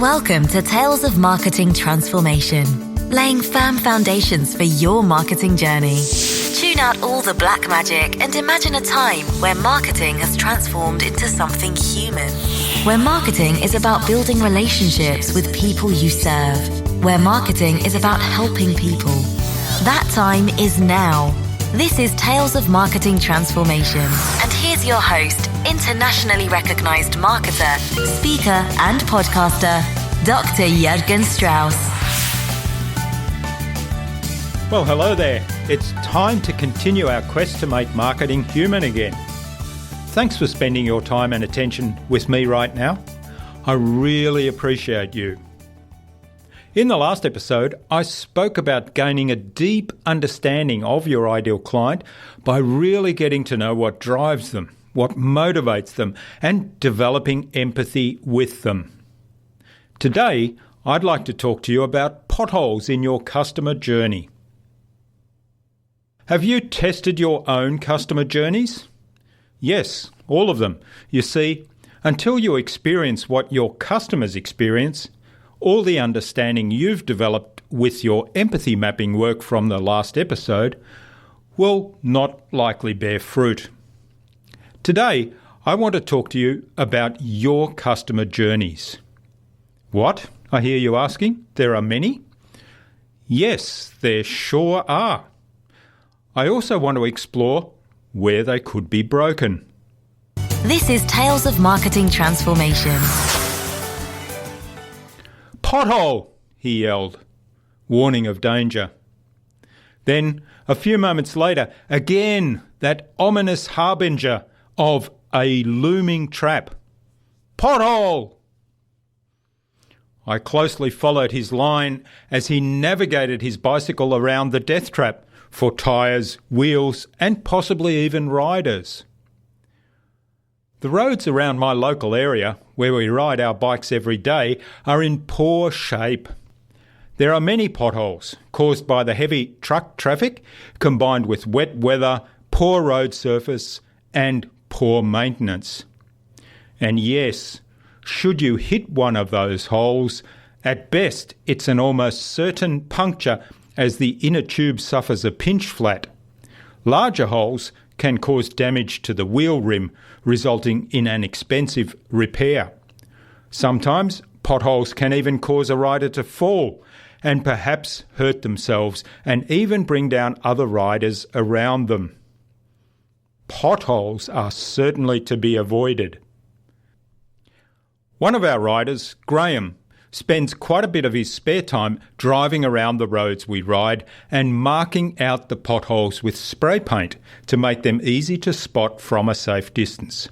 Welcome to Tales of Marketing Transformation, laying firm foundations for your marketing journey. Tune out all the black magic and imagine a time where marketing has transformed into something human. Where marketing is about building relationships with people you serve. Where marketing is about helping people. That time is now. This is Tales of Marketing Transformation. And here's your host, internationally recognized marketer, speaker, and podcaster, Dr. Jürgen Strauss. Well, hello there. It's time to continue our quest to make marketing human again. Thanks for spending your time and attention with me right now. I really appreciate you. In the last episode, I spoke about gaining a deep understanding of your ideal client by really getting to know what drives them, what motivates them, and developing empathy with them. Today, I'd like to talk to you about potholes in your customer journey. Have you tested your own customer journeys? Yes, all of them. You see, until you experience what your customers experience, all the understanding you've developed with your empathy mapping work from the last episode will not likely bear fruit. Today, I want to talk to you about your customer journeys. What? I hear you asking. There are many? Yes, there sure are. I also want to explore where they could be broken. This is Tales of Marketing Transformation. Pothole, he yelled, warning of danger. Then, a few moments later, again that ominous harbinger of a looming trap. Pothole! I closely followed his line as he navigated his bicycle around the death trap for tyres, wheels, and possibly even riders. The roads around my local area, where we ride our bikes every day, are in poor shape. There are many potholes caused by the heavy truck traffic, combined with wet weather, poor road surface, and poor maintenance. And yes, should you hit one of those holes, at best it's an almost certain puncture as the inner tube suffers a pinch flat. Larger holes can cause damage to the wheel rim, resulting in an expensive repair. Sometimes potholes can even cause a rider to fall and perhaps hurt themselves and even bring down other riders around them. Potholes are certainly to be avoided. One of our riders, Graham, spends quite a bit of his spare time driving around the roads we ride and marking out the potholes with spray paint to make them easy to spot from a safe distance.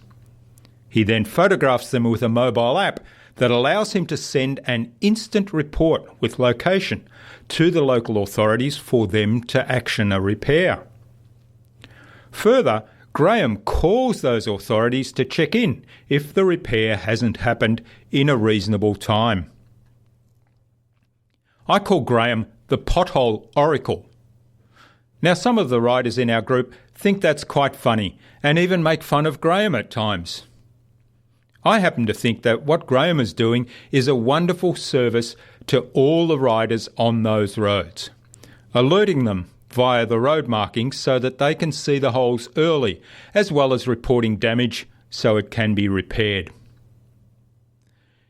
He then photographs them with a mobile app that allows him to send an instant report with location to the local authorities for them to action a repair. Further, Graham calls those authorities to check in if the repair hasn't happened in a reasonable time. I call Graham the Pothole Oracle. Now, some of the riders in our group think that's quite funny and even make fun of Graham at times. I happen to think that what Graham is doing is a wonderful service to all the riders on those roads, alerting them via the road markings so that they can see the holes early, as well as reporting damage so it can be repaired.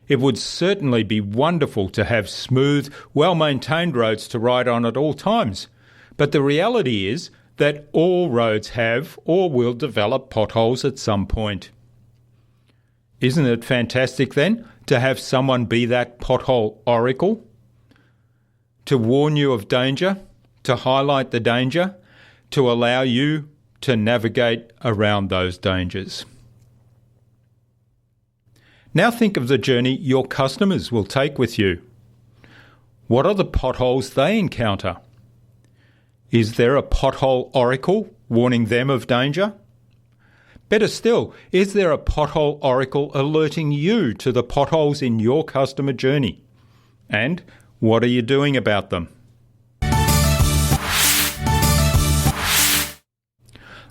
It would certainly be wonderful to have smooth, well-maintained roads to ride on at all times, but the reality is that all roads have or will develop potholes at some point. Isn't it fantastic then to have someone be that pothole oracle? To warn you of danger, to highlight the danger, to allow you to navigate around those dangers. Now think of the journey your customers will take with you. What are the potholes they encounter? Is there a pothole oracle warning them of danger? Better still, is there a pothole oracle alerting you to the potholes in your customer journey? And what are you doing about them?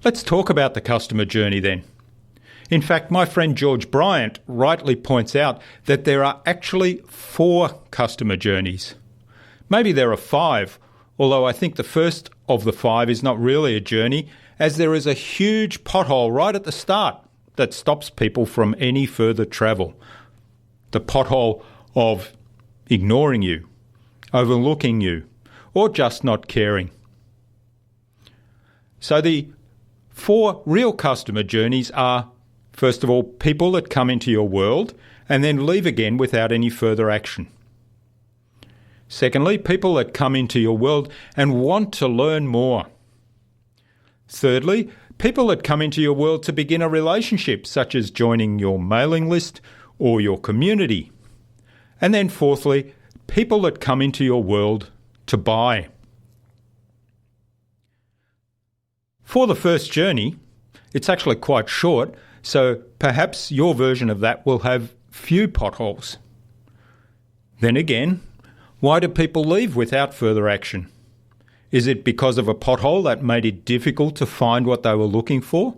Let's talk about the customer journey then. In fact, my friend George Bryant rightly points out that there are actually 4 customer journeys. Maybe there are 5, although I think the first of the 5 is not really a journey, as there is a huge pothole right at the start that stops people from any further travel. The pothole of ignoring you, overlooking you, or just not caring. So the 4 real customer journeys are, first of all, people that come into your world and then leave again without any further action. Secondly, people that come into your world and want to learn more. Thirdly, people that come into your world to begin a relationship, such as joining your mailing list or your community. And then fourthly, people that come into your world to buy. For the first journey, it's actually quite short, so perhaps your version of that will have few potholes. Then again, why do people leave without further action? Is it because of a pothole that made it difficult to find what they were looking for?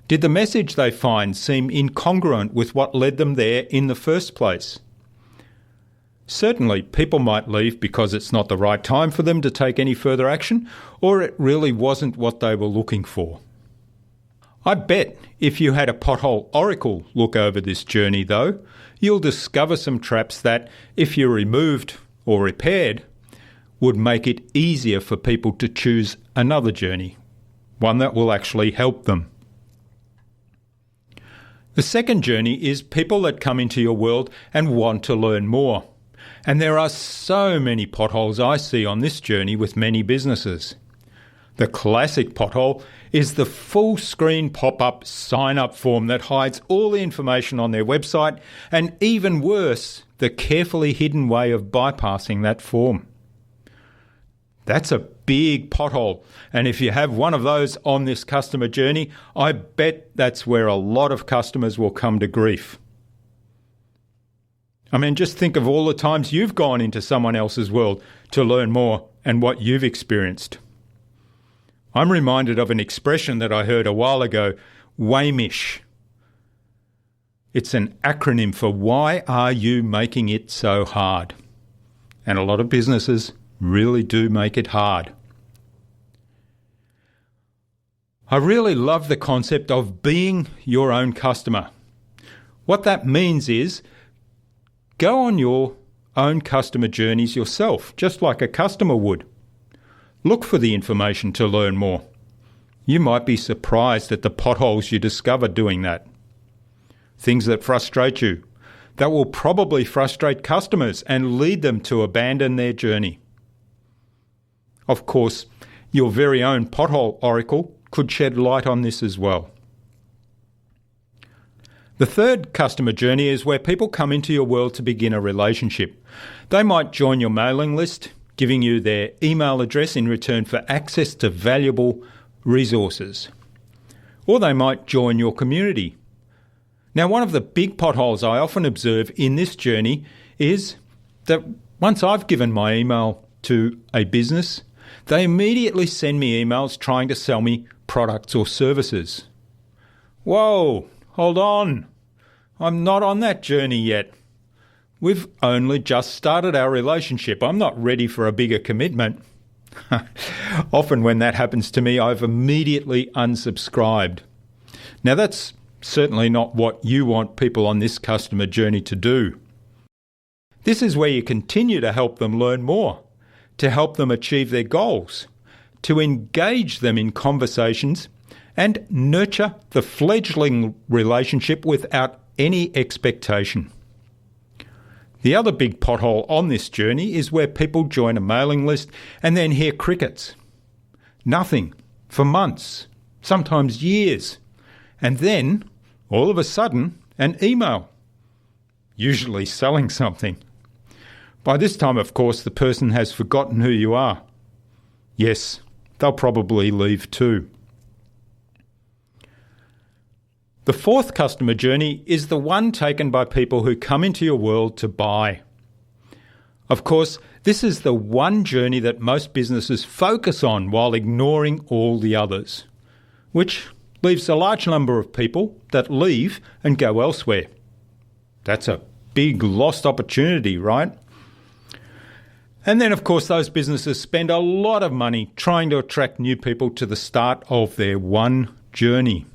Did the message they find seem incongruent with what led them there in the first place? Certainly, people might leave because it's not the right time for them to take any further action, or it really wasn't what they were looking for. I bet if you had a pothole oracle look over this journey, though, you'll discover some traps that, if you removed or repaired, would make it easier for people to choose another journey, one that will actually help them. The second journey is people that come into your world and want to learn more. And there are so many potholes I see on this journey with many businesses. The classic pothole is the full screen pop-up sign-up form that hides all the information on their website, and even worse, the carefully hidden way of bypassing that form. That's a big pothole, and if you have one of those on this customer journey, I bet that's where a lot of customers will come to grief. I mean, just think of all the times you've gone into someone else's world to learn more and what you've experienced. I'm reminded of an expression that I heard a while ago, WAMISH. It's an acronym for Why Are You Making It So Hard? And a lot of businesses really do make it hard. I really love the concept of being your own customer. What that means is go on your own customer journeys yourself, just like a customer would. Look for the information to learn more. You might be surprised at the potholes you discover doing that. Things that frustrate you, that will probably frustrate customers and lead them to abandon their journey. Of course, your very own pothole oracle could shed light on this as well. The third customer journey is where people come into your world to begin a relationship. They might join your mailing list, giving you their email address in return for access to valuable resources. Or they might join your community. Now, one of the big potholes I often observe in this journey is that once I've given my email to a business, they immediately send me emails trying to sell me products or services. Whoa, hold on. I'm not on that journey yet. We've only just started our relationship. I'm not ready for a bigger commitment. Often when that happens to me, I've immediately unsubscribed. Now, that's certainly not what you want people on this customer journey to do. This is where you continue to help them learn more, to help them achieve their goals, to engage them in conversations and nurture the fledgling relationship without any expectation. The other big pothole on this journey is where people join a mailing list and then hear crickets. Nothing for months, sometimes years. And then, all of a sudden, an email, usually selling something. By this time, of course, the person has forgotten who you are. Yes, they'll probably leave too. The fourth customer journey is the one taken by people who come into your world to buy. Of course, this is the one journey that most businesses focus on while ignoring all the others, which leaves a large number of people that leave and go elsewhere. That's a big lost opportunity, right? And then, of course, those businesses spend a lot of money trying to attract new people to the start of their one journey.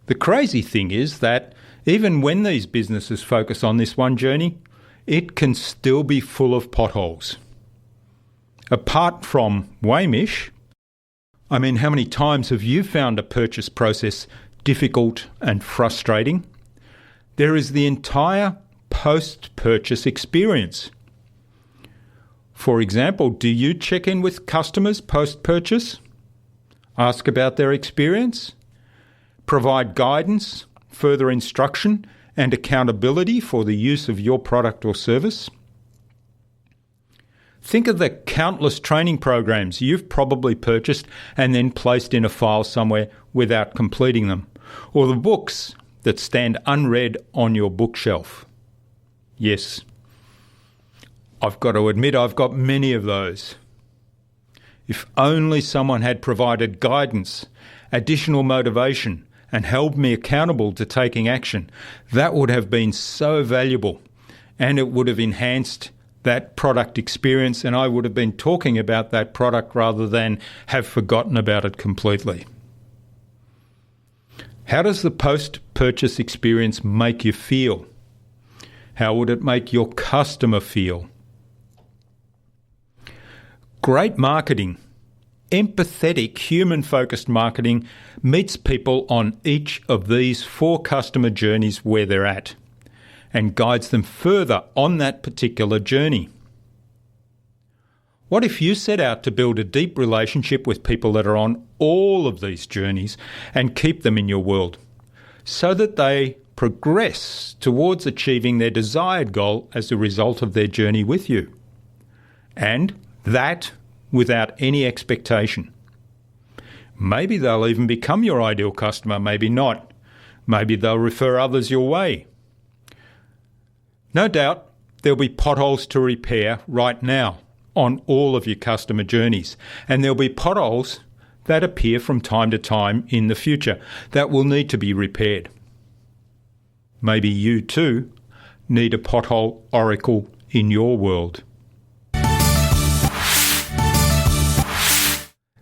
The crazy thing is that even when these businesses focus on this one journey, it can still be full of potholes. Apart from Wamish, how many times have you found a purchase process difficult and frustrating? There is the entire post-purchase experience. For example, do you check in with customers post-purchase? Ask about their experience? Provide guidance, further instruction, and accountability for the use of your product or service? Think of the countless training programs you've probably purchased and then placed in a file somewhere without completing them, or the books that stand unread on your bookshelf. Yes, I've got to admit I've got many of those. If only someone had provided guidance, additional motivation, and held me accountable to taking action, that would have been so valuable, and it would have enhanced that product experience, and I would have been talking about that product rather than have forgotten about it completely. How does the post-purchase experience make you feel? How would it make your customer feel? Great marketing, empathetic, human-focused marketing meets people on each of these 4 customer journeys where they're at and guides them further on that particular journey. What if you set out to build a deep relationship with people that are on all of these journeys and keep them in your world so that they progress towards achieving their desired goal as a result of their journey with you? And that without any expectation. Maybe they'll even become your ideal customer, maybe not. Maybe they'll refer others your way. No doubt there'll be potholes to repair right now on all of your customer journeys, and there'll be potholes that appear from time to time in the future that will need to be repaired. Maybe you too need a pothole oracle in your world.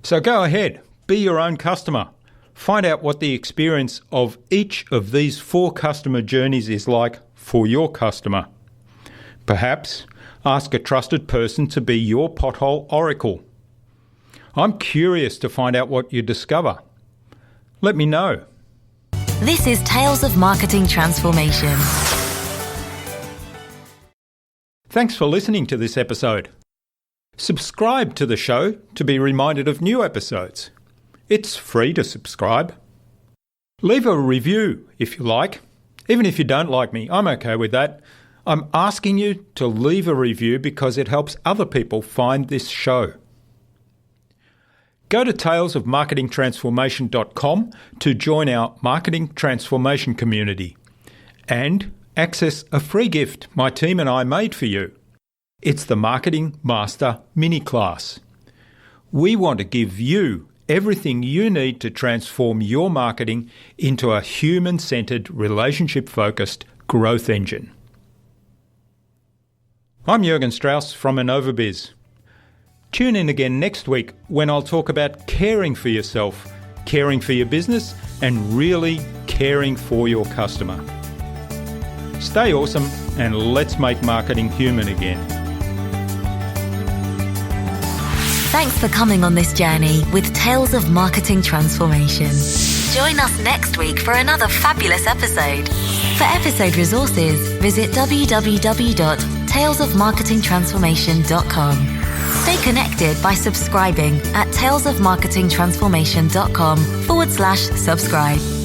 So go ahead, be your own customer. Find out what the experience of each of these 4 customer journeys is like for your customer. Perhaps ask a trusted person to be your pothole oracle. I'm curious to find out what you discover. Let me know. This is Tales of Marketing Transformation. Thanks for listening to this episode. Subscribe to the show to be reminded of new episodes. It's free to subscribe. Leave a review if you like. Even if you don't like me, I'm okay with that. I'm asking you to leave a review because it helps other people find this show. Go to talesofmarketingtransformation.com to join our Marketing Transformation community and access a free gift my team and I made for you. It's the Marketing Master Mini Class. We want to give you everything you need to transform your marketing into a human-centered, relationship-focused growth engine. I'm Jürgen Strauss from InnovaBiz. Tune in again next week when I'll talk about caring for yourself, caring for your business, and really caring for your customer. Stay awesome and let's make marketing human again. Thanks for coming on this journey with Tales of Marketing Transformation. Join us next week for another fabulous episode. For episode resources, visit www.talesofmarketingtransformation.com. Stay connected by subscribing at talesofmarketingtransformation.com/subscribe.